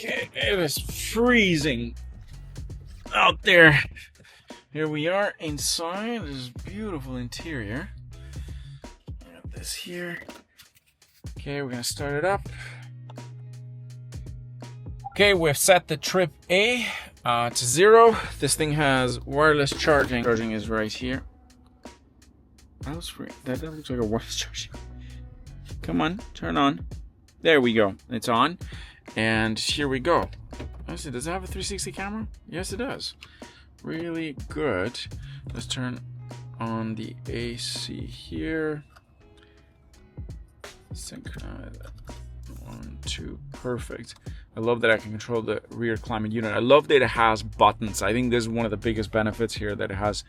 Okay, it is freezing out there. Here we are inside this beautiful interior. Got this here. Okay, we're gonna start it up. Okay, we've set the trip A to 0. This thing has wireless charging. Charging is right here. That looks like a wireless charging. Come on, turn on. There we go. It's on. And here we go. Actually, does it have a 360 camera? Yes, it does. Really good. Let's turn on the AC here. Synchronize that. 1, 2, perfect. I love that I can control the rear climate unit. I love that it has buttons. I think this is one of the biggest benefits here, that it has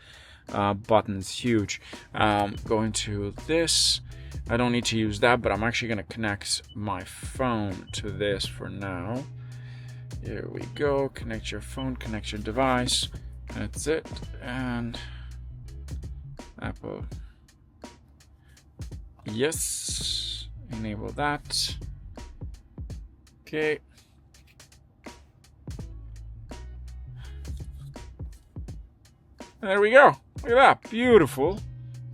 buttons. Huge. Going to this. I don't need to use that, but I'm actually going to connect my phone to this for now. Here we go. Connect your phone, connect your device. That's it. And Apple. Yes. Enable that. Okay. And there we go. Look at that. Beautiful.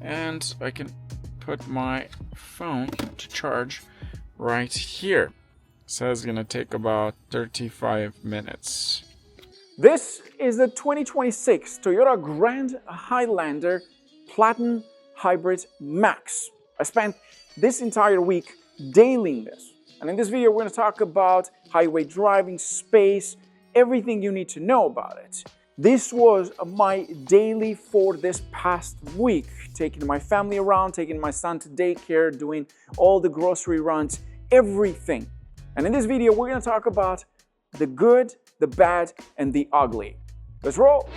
And I can put my phone to charge right here. It says it's gonna take about 35 minutes. This is the 2026 Toyota Grand Highlander Platinum Hybrid Max. I spent this entire week dailying this. And in this video, we're gonna talk about highway driving, space, everything you need to know about it. This was my daily for this past week, taking my family around, taking my son to daycare, doing all the grocery runs, everything. And in this video, we're gonna talk about the good, the bad, and the ugly. Let's roll.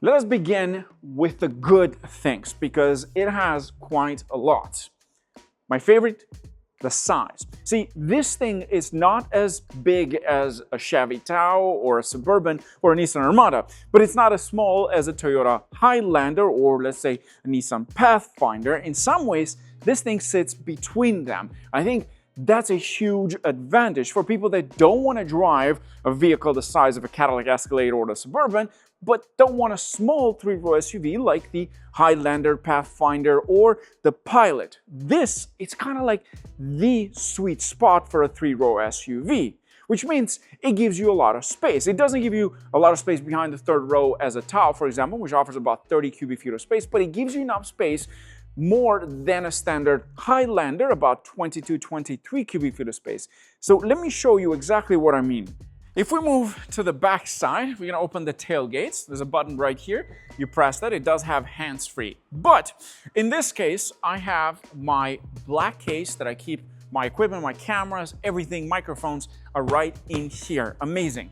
Let us begin with the good things, because it has quite a lot. My favorite, the size. See, this thing is not as big as a Chevy Tahoe or a Suburban or a Nissan Armada, but it's not as small as a Toyota Highlander or, let's say, a Nissan Pathfinder. In some ways, this thing sits between them. I think that's a huge advantage for people that don't want to drive a vehicle the size of a Cadillac Escalade or the Suburban, but don't want a small 3-row SUV like the Highlander, Pathfinder, or the Pilot. This, it's kind of like the sweet spot for a 3-row SUV, which means it gives you a lot of space. It doesn't give you a lot of space behind the third row as a Tahoe, for example, which offers about 30 cubic feet of space, but it gives you enough space more than a standard Highlander, about 22, 23 cubic feet of space. So let me show you exactly what I mean. If we move to the back side, we're gonna open the tailgates. There's a button right here. You press that, it does have hands-free. But in this case, I have my black case that I keep my equipment, my cameras, everything, microphones are right in here. Amazing.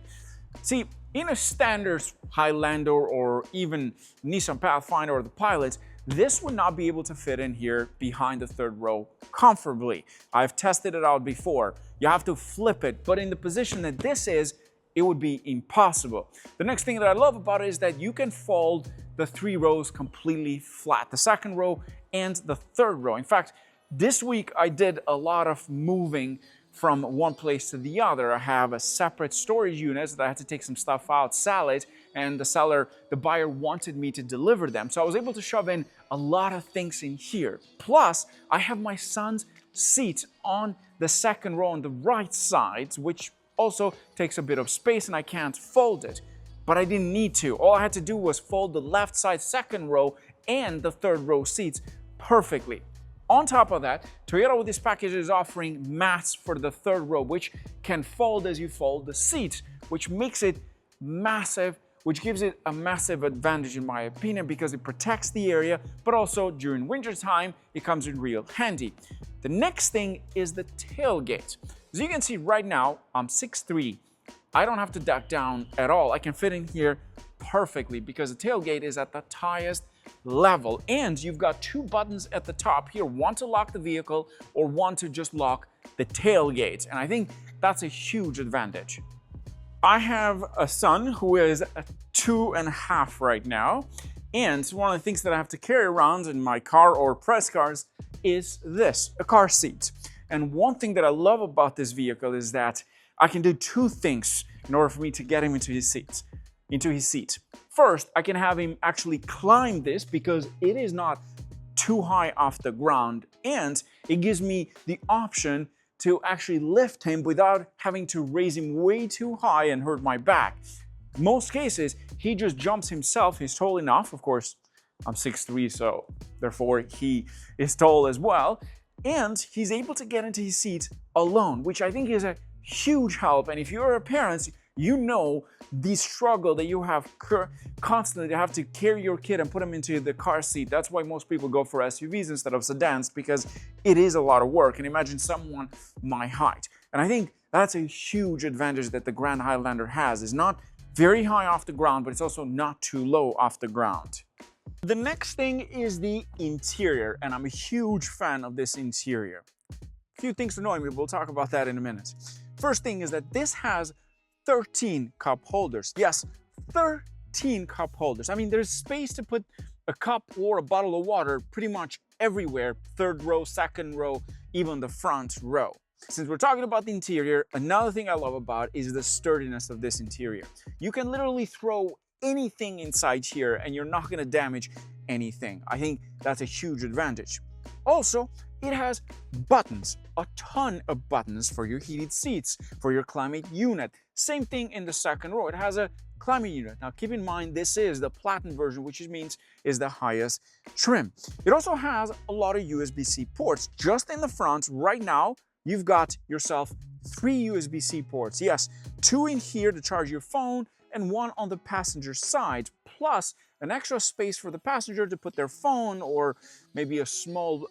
See, in a standard Highlander or even Nissan Pathfinder or the Pilot, this would not be able to fit in here behind the third row comfortably. I've tested it out before. You have to flip it, but in the position that this is, it would be impossible. The next thing that I love about it is that you can fold the 3 rows completely flat, the second row and the third row. In fact, this week I did a lot of moving from one place to the other. I have a separate storage unit that I had to take some stuff out, sell it, and the buyer wanted me to deliver them. So I was able to shove in a lot of things in here. Plus, I have my son's seat on the second row on the right side, which also takes a bit of space and I can't fold it. But I didn't need to. All I had to do was fold the left side second row and the third row seats perfectly. On top of that, Toyota with this package is offering mats for the third row, which can fold as you fold the seat, which makes it massive, which gives it a massive advantage in my opinion, because it protects the area, but also during winter time, it comes in real handy. The next thing is the tailgate. As you can see right now, I'm 6'3", I don't have to duck down at all. I can fit in here perfectly because the tailgate is at the highest level. And you've got two buttons at the top here, one to lock the vehicle or one to just lock the tailgate. And I think that's a huge advantage. I have a son who is 2.5 right now. And one of the things that I have to carry around in my car or press cars is this, a car seat. And one thing that I love about this vehicle is that I can do two things in order for me to get him into his seat. First, I can have him actually climb this because it is not too high off the ground, and it gives me the option to actually lift him without having to raise him way too high and hurt my back. Most cases, he just jumps himself. He's tall enough. Of course, I'm 6'3", so therefore he is tall as well. And he's able to get into his seat alone, which I think is a huge help. And if you're a parent, you know the struggle that you have constantly to have to carry your kid and put him into the car seat. That's why most people go for SUVs instead of sedans, because it is a lot of work. And imagine someone my height. And I think that's a huge advantage that the Grand Highlander has. It's not very high off the ground, but it's also not too low off the ground. The next thing is the interior, and I'm a huge fan of this interior. A few things annoy me, but we'll talk about that in a minute. First thing is that this has 13 cup holders. Yes, 13 cup holders. I mean, there's space to put a cup or a bottle of water pretty much everywhere. Third row, second row, even the front row. Since we're talking about the interior, another thing I love about is the sturdiness of this interior. You can literally throw anything inside here and you're not going to damage anything. I think that's a huge advantage. Also, it has buttons, a ton of buttons for your heated seats, for your climate unit. Same thing in the second row. It has a climate unit. Now keep in mind, this is the platinum version, which means is the highest trim. It also has a lot of USB-C ports. Just in the front right now, you've got yourself 3 USB-C ports. Yes, 2 in here to charge your phone and 1 on the passenger side, plus an extra space for the passenger to put their phone or maybe a small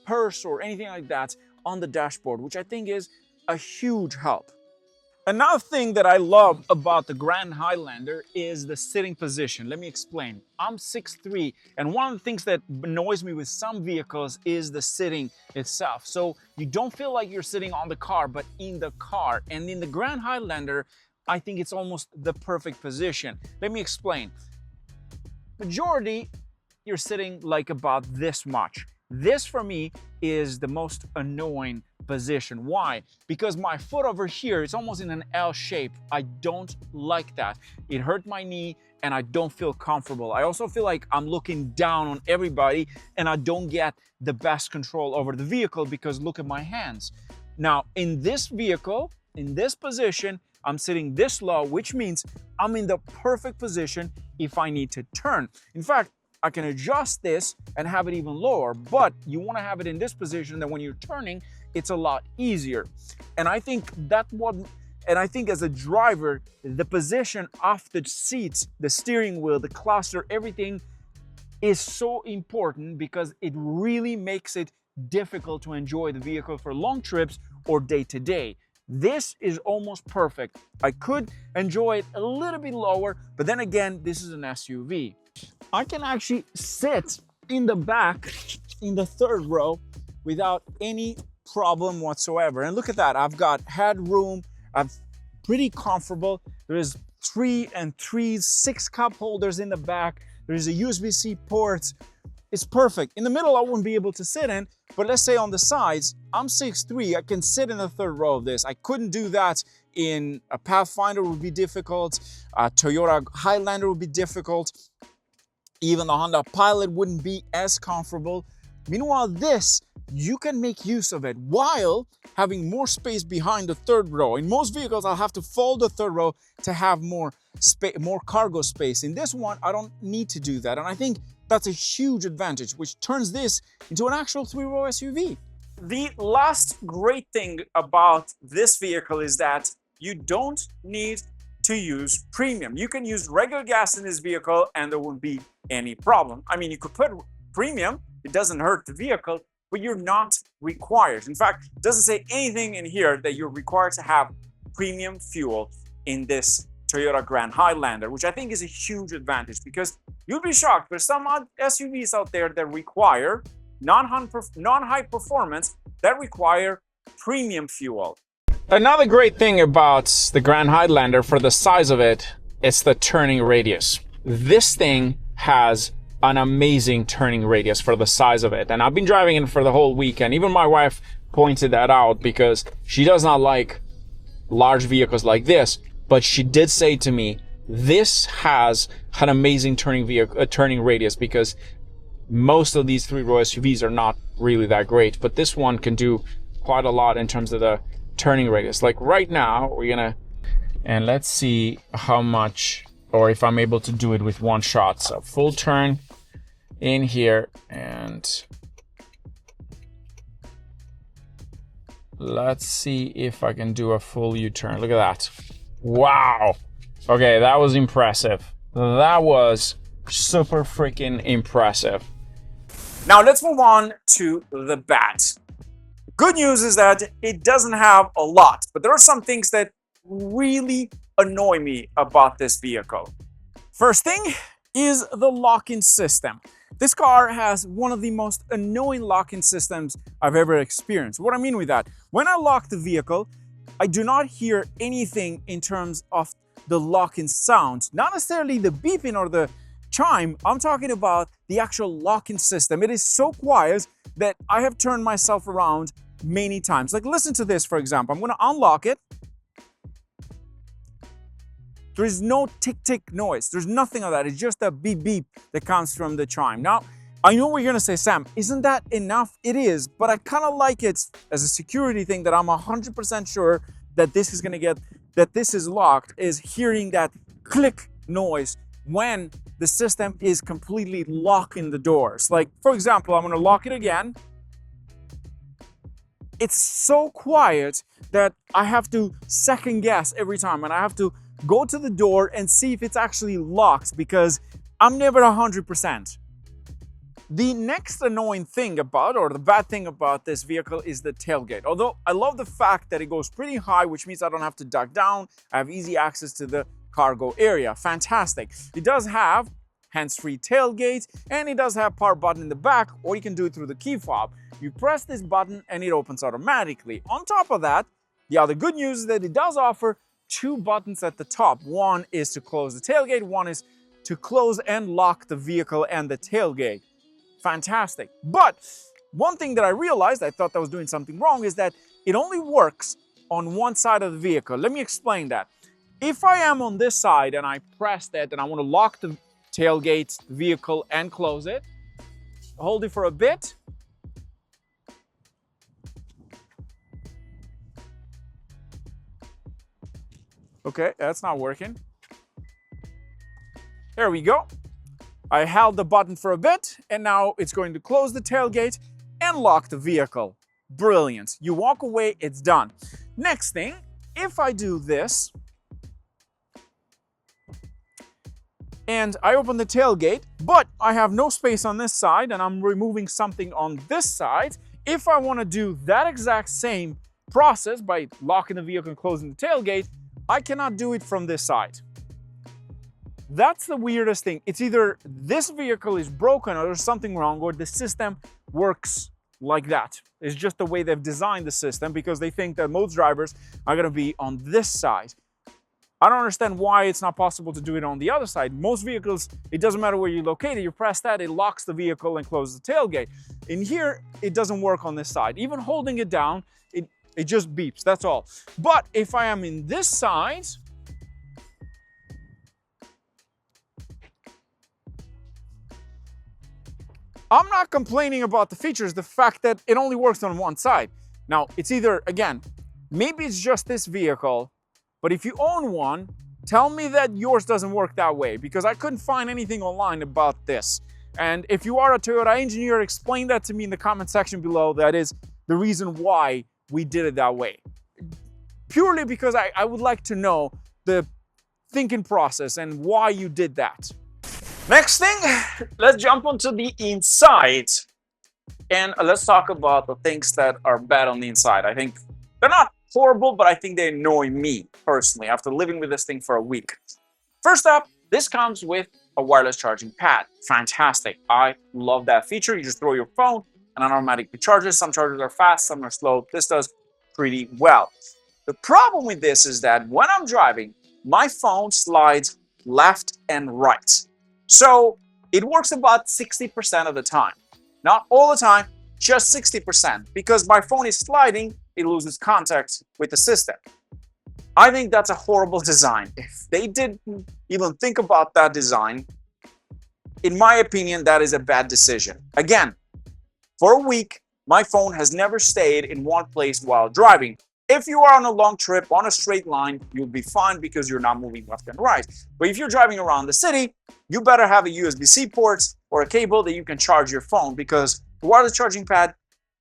purse or anything like that on the dashboard, which I think is a huge help. Another thing that I love about the Grand Highlander is the sitting position. Let me explain. I'm 6'3", and one of the things that annoys me with some vehicles is the sitting itself. So you don't feel like you're sitting on the car, but in the car. And in the Grand Highlander, I think it's almost the perfect position. Let me explain. Majority, you're sitting like about this much. This for me is the most annoying position. Why? Because my foot over here is almost in an L shape. I don't like that. It hurt my knee and I don't feel comfortable. I also feel like I'm looking down on everybody and I don't get the best control over the vehicle because look at my hands. Now, in this vehicle, in this position, I'm sitting this low, which means I'm in the perfect position if I need to turn. In fact, I can adjust this and have it even lower, but you want to have it in this position that when you're turning, it's a lot easier. And I think as a driver, the position of the seats, the steering wheel, the cluster, everything is so important because it really makes it difficult to enjoy the vehicle for long trips or day to day. This is almost perfect. I could enjoy it a little bit lower, but then again, this is an SUV. I can actually sit in the back in the third row without any problem whatsoever. And look at that, I've got headroom, I'm pretty comfortable. There's 6 cup holders in the back. There's a USB-C port. It's perfect. In the middle, I wouldn't be able to sit in, but let's say on the sides, I'm 6'3", I can sit in the third row of this. I couldn't do that in a Pathfinder, would be difficult. A Toyota Highlander would be difficult. Even the Honda Pilot wouldn't be as comfortable. Meanwhile, this, you can make use of it while having more space behind the third row. In most vehicles, I'll have to fold the third row to have more cargo space. In this one, I don't need to do that. And I think that's a huge advantage, which turns this into an actual 3-row SUV. The last great thing about this vehicle is that you don't need to use premium. You can use regular gas in this vehicle and there won't be any problem. I mean, you could put premium, it doesn't hurt the vehicle, but you're not required. In fact, it doesn't say anything in here that you're required to have premium fuel in this Toyota Grand Highlander, which I think is a huge advantage because you'll be shocked. There's some SUVs out there that require non-high performance, that require premium fuel. Another great thing about the Grand Highlander for the size of it is the turning radius. This thing has an amazing turning radius for the size of it. And I've been driving it for the whole week. And even my wife pointed that out because she does not like large vehicles like this. But she did say to me, this has an amazing turning radius because most of these three-row SUVs are not really that great. But this one can do quite a lot in terms of the turning radius. Like right now, we're gonna, and let's see how much, or if I'm able to do it with one shot. So full turn in here, and let's see if I can do a full U-turn. Look at that. Wow. Okay, that was impressive. That was super freaking impressive. Now let's move on to the bad. Good news is that it doesn't have a lot, but there are some things that really annoy me about this vehicle. First thing is the lock-in system. This car has one of the most annoying lock-in systems I've ever experienced. What I mean with that, when I lock the vehicle, I do not hear anything in terms of the lock-in sound, not necessarily the beeping or the chime. I'm talking about the actual lock-in system. It is so quiet that I have turned myself around many times. Like listen to this, for example. I'm going to unlock it. There is no tick-tick noise. There's nothing of that. It's just a beep-beep that comes from the chime. Now, I know what you're going to say, Sam, isn't that enough? It is, but I kind of like it as a security thing that I'm 100% sure that this is going to get, that this is locked, is hearing that click noise when the system is completely locking the doors. Like, for example, I'm going to lock it again. It's so quiet that I have to second guess every time, and I have to go to the door and see if it's actually locked because I'm never 100%. The next annoying thing about, or the bad thing about this vehicle is the tailgate. Although I love the fact that it goes pretty high, which means I don't have to duck down. I have easy access to the cargo area. Fantastic. It does have hands-free tailgate, and it does have power button in the back, or you can do it through the key fob. You press this button and it opens automatically. On top of that, the other good news is that it does offer two buttons at the top. One is to close the tailgate, one is to close and lock the vehicle and the tailgate. Fantastic. But one thing that I realized, I thought I was doing something wrong, is that it only works on one side of the vehicle. Let me explain that. If I am on this side and I press that and I want to lock the tailgate, the vehicle, and close it, hold it for a bit. Okay, that's not working. There we go. I held the button for a bit, and now it's going to close the tailgate and lock the vehicle. Brilliant. You walk away, it's done. Next thing, if I do this, and I open the tailgate, but I have no space on this side, and I'm removing something on this side, if I want to do that exact same process by locking the vehicle and closing the tailgate, I cannot do it from this side. That's the weirdest thing. It's either this vehicle is broken or there's something wrong, or the system works like that. It's just the way they've designed the system because they think that most drivers are going to be on this side. I don't understand why it's not possible to do it on the other side. Most vehicles, it doesn't matter where you're located, you press that, it locks the vehicle and closes the tailgate. In here, it doesn't work on this side. Even holding it down, it just beeps, that's all. But if I am in this side, I'm not complaining about the features, the fact that it only works on one side. Now, it's either, again, maybe it's just this vehicle, but if you own one, tell me that yours doesn't work that way, because I couldn't find anything online about this. And if you are a Toyota engineer, explain that to me in the comment section below. That is the reason why we did it that way. Purely because I would like to know the thinking process and why you did that. Next thing, let's jump onto the inside. And let's talk about the things that are bad on the inside. I think they're not horrible, but I think they annoy me personally after living with this thing for a week. First up, this comes with a wireless charging pad. Fantastic. I love that feature. You just throw your phone and it automatically charges. Some chargers are fast, some are slow. This does pretty well. The problem with this is that when I'm driving, my phone slides left and right. So it works about 60% of the time. Not all the time, just 60%. Because my phone is sliding, it loses contact with the system. I think that's a horrible design. If they didn't even think about that design, in my opinion, that is a bad decision. Again, for a week, my phone has never stayed in one place while driving. If you are on a long trip, on a straight line, you'll be fine because you're not moving left and right. But if you're driving around the city, you better have a USB-C port or a cable that you can charge your phone, because the wireless charging pad,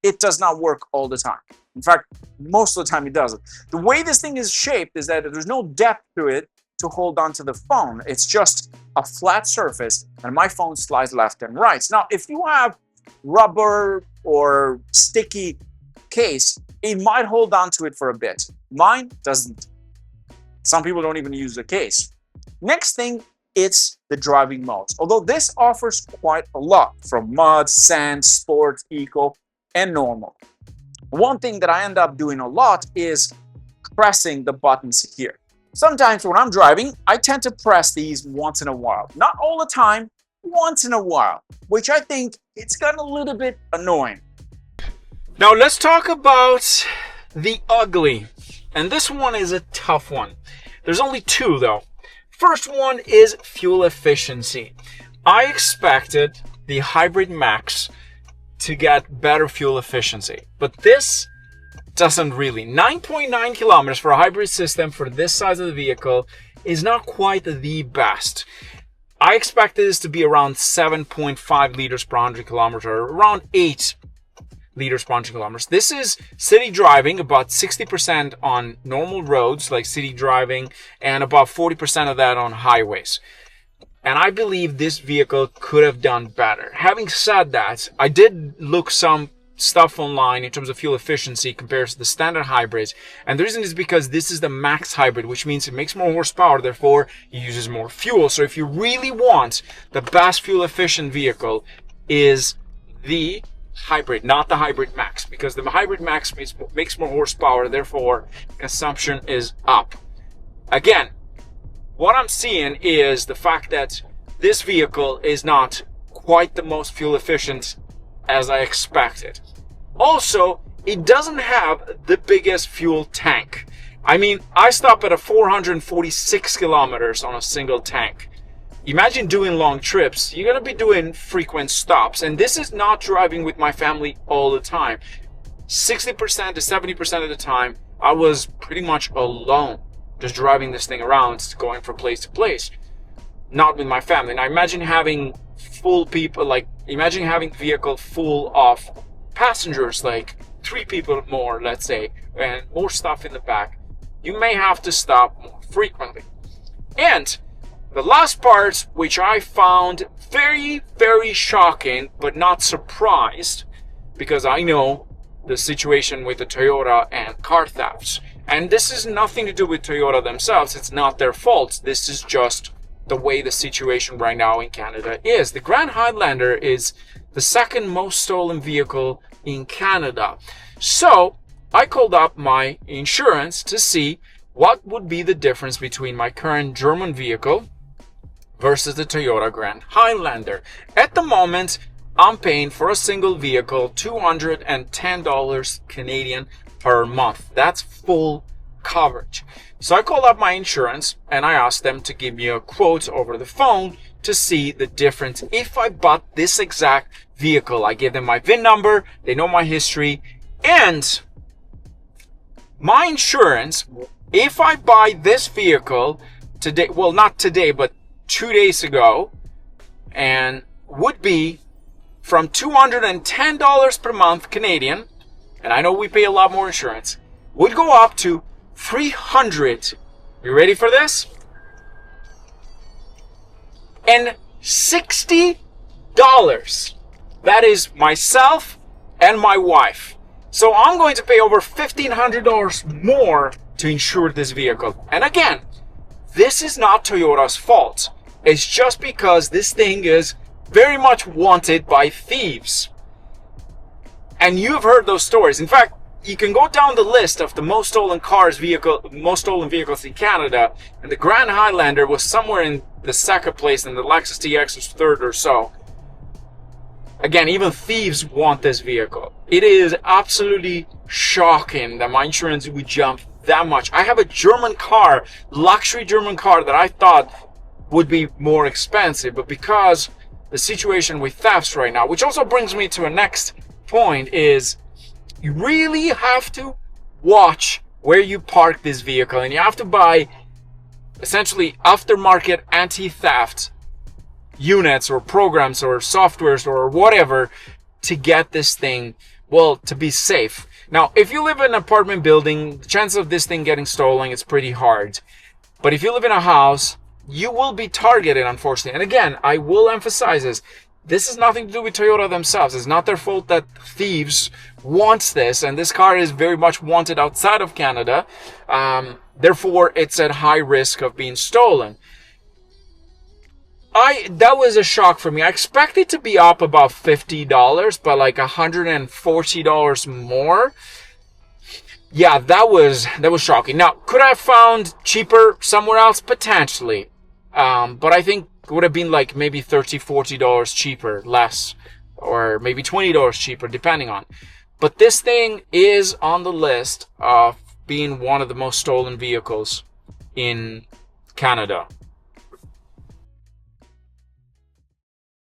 it does not work all the time. In fact, most of the time it doesn't. The way this thing is shaped is that there's no depth to it to hold onto the phone. It's just a flat surface, and my phone slides left and right. Now, if you have rubber or sticky case, it might hold on to it for a bit. Mine doesn't. Some people don't even use the case. Next thing, it's the driving modes. Although this offers quite a lot, from mud, sand, sport, eco, and normal. One thing that I end up doing a lot is pressing the buttons here. Sometimes when I'm driving, I tend to press these once in a while. Not all the time, once in a while, which I think it's gotten a little bit annoying. Now let's talk about the ugly. And this one is a tough one. There's only two though. First one is fuel efficiency. I expected the Hybrid Max to get better fuel efficiency, but this doesn't really. 9.9 kilometers for a hybrid system for this size of the vehicle is not quite the best. I expected this to be around 7.5 liters per 100 kilometers, around 8 liters per 100 kilometers. This is city driving, about 60% on normal roads like city driving, and about 40% of that on highways. And I believe this vehicle could have done better. Having said that, I did look some stuff online in terms of fuel efficiency compared to the standard hybrids. And the reason is because this is the max hybrid, which means it makes more horsepower, therefore it uses more fuel. So if you really want the best fuel efficient vehicle, is the hybrid, not the Hybrid Max, because the Hybrid Max makes more horsepower, therefore consumption is up. Again, what I'm seeing is the fact that this vehicle is not quite the most fuel efficient as I expected. Also, it doesn't have the biggest fuel tank. I mean, I stop at 446 kilometers on a single tank. Imagine doing long trips. You're going to be doing frequent stops. And this is not driving with my family all the time. 60% to 70% of the time, I was pretty much alone, just driving this thing around, going from place to place, not with my family. Now imagine having full people, like imagine having the vehicle full of passengers, like 3 people more, let's say, and more stuff in the back. You may have to stop more frequently. And the last part, which I found very, very shocking, but not surprised, because I know the situation with the Toyota and car thefts. And this is nothing to do with Toyota themselves. It's not their fault. This is just the way the situation right now in Canada is. The Grand Highlander is the second most stolen vehicle in Canada. So I called up my insurance to see what would be the difference between my current German vehicle versus the Toyota Grand Highlander. At the moment, I'm paying for a single vehicle $210 Canadian per month. That's full coverage. So I called up my insurance and I asked them to give me a quote over the phone to see the difference if I bought this exact vehicle. I gave them my VIN number, they know my history, and my insurance, if I buy this vehicle today, well, not today, but 2 days ago, and would be from $210 per month Canadian, and I know we pay a lot more insurance, would go up to $300. You ready for this? And $60. That is myself and my wife. So I'm going to pay over $1,500 more to insure this vehicle. And again, this is not Toyota's fault. It's just because this thing is very much wanted by thieves. And you've heard those stories. In fact, you can go down the list of the most stolen vehicles in Canada, and the Grand Highlander was somewhere in the second place, and the Lexus TX was third or so. Again, even thieves want this vehicle. It is absolutely shocking that my insurance would jump that much. I have a German car, luxury German car, that I thought would be more expensive, but because the situation with thefts right now, which also brings me to a next point, is you really have to watch where you park this vehicle, and you have to buy essentially aftermarket anti-theft units or programs or softwares or whatever to get this thing, well, to be safe. Now, if you live in an apartment building, the chance of this thing getting stolen is pretty hard. But if you live in a house, you will be targeted, unfortunately. And again, I will emphasize this has nothing to do with Toyota themselves. It's not their fault that thieves want this, and this car is very much wanted outside of Canada. Therefore, it's at high risk of being stolen. That was a shock for me. I expected it to be up about $50, but like $140 more. Yeah, that was shocking. Now, could I have found cheaper somewhere else? Potentially. But I think it would have been like maybe $30, $40 cheaper, less, or maybe $20 cheaper, depending on. But this thing is on the list of being one of the most stolen vehicles in Canada.